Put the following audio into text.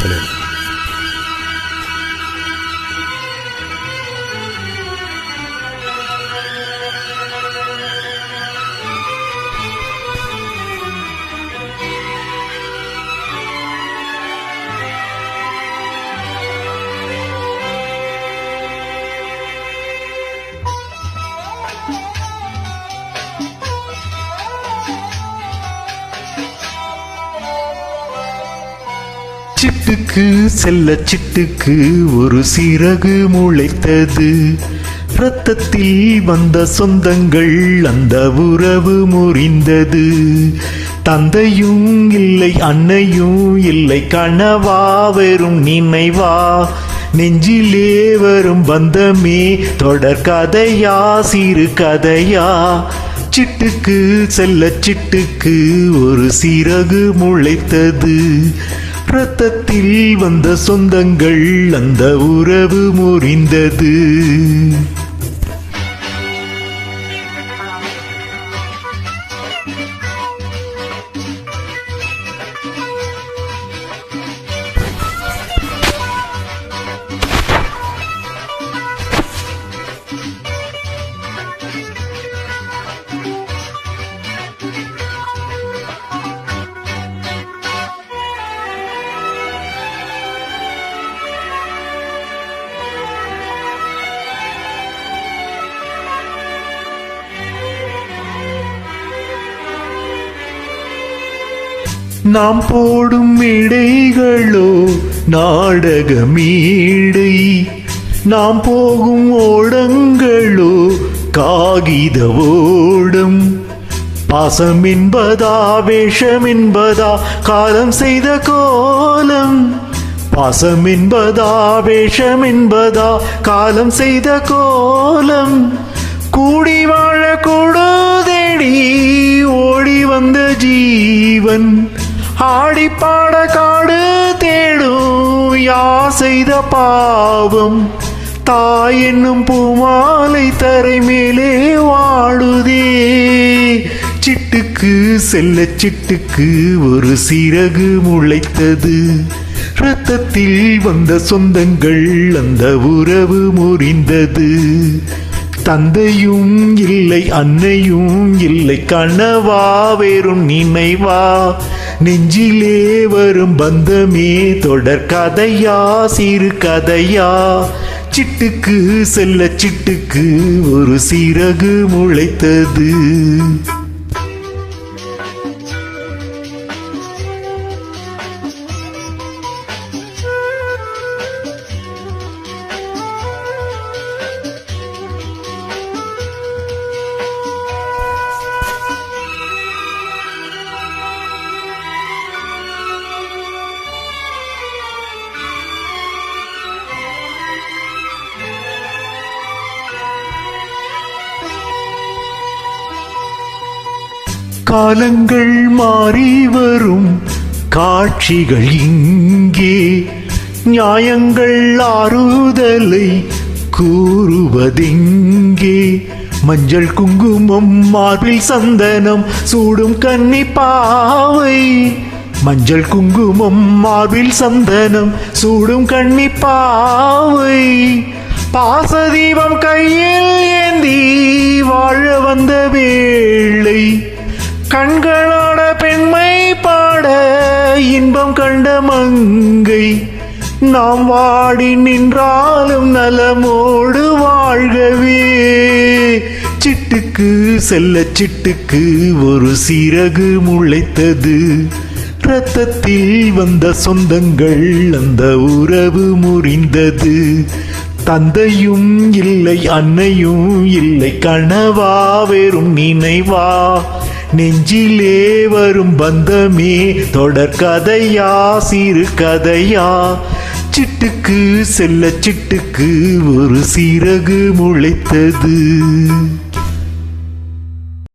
தலைவர். சிட்டுக்கு செல்ல சிட்டுக்கு ஒரு சிறகு முளைத்தது. இரத்தத்தில் வந்த சொந்தங்கள் அந்த உறவு முறிந்தது. தந்தையும் இல்லை அன்னையும் இல்லை கனவா வெறும் நினைவா நெஞ்சிலே வரும் பந்தமே தொடர் கதையா சிறு கதையா. சிட்டுக்கு செல்ல சிட்டுக்கு ஒரு சிறகு முளைத்தது. இரத்தத்தில் வந்த சொந்தங்கள் அந்த உறவு முறிந்தது. நாம் போடும் மேடைகளோ நாடக மேடை, நாம் போகும் ஓடங்களோ காகித ஓடம். பாசம் என்பதா வேஷம் என்பதா காலம் செய்த கோலம். பாசம் என்பதா வேஷம் என்பதா காலம் செய்த கோலம். கூடி வாழ கூடு தேடி ஓடி வந்த ஜீவன் ஆடி பாட காடு தேடும் யார் செய்த பாவம். தாய் என்னும் பூமாலை தரை மேலே வாழுதே. சிட்டுக்கு செல்ல சிட்டுக்கு ஒரு சிறகு முளைத்தது. இரத்தத்தில் வந்த சொந்தங்கள் அந்த உறவு முறிந்தது. தந்தையும் இல்லை அன்னையும் இல்லை கனவா வெறும் நினைவா நெஞ்சிலே வரும் பந்தமே தொடர் கதையா சிறு கதையா. சிட்டுக்கு செல்ல சிட்டுக்கு ஒரு சிறகு முளைத்தது. காலங்கள் மாறி வரும் காட்சிகள் இங்கே. நியாயங்கள் ஆறுதலை கூறுவதெங்கே. மஞ்சள் குங்குமம் மார்பில் சந்தனம் சூடும் கன்னி பாவை. மஞ்சள் குங்குமம் மார்பில் சந்தனம் சூடும் கன்னி பாவை. பாசதீபம் கையில் ஏந்தி வாழ வந்த வேளை. கண்களோட பெண்மை பாட இன்பம் கண்ட மங்கை. நாம் வாடி நின்றாலும் நலமோடு வாழ்கவே. சிட்டுக்கு செல்ல சிட்டுக்கு ஒரு சிறகு முளைத்தது. இரத்தத்தில் வந்த சொந்தங்கள் அந்த உறவு முறிந்தது. தந்தையும் இல்லை அன்னையும் இல்லை கனவா வெறும் நினைவா நெஞ்சிலே வரும் பந்தமே தொடர் கதையா சிறு கதையா. சிட்டுக்கு செல்ல சிட்டுக்கு ஒரு சிறகு முளைத்தது.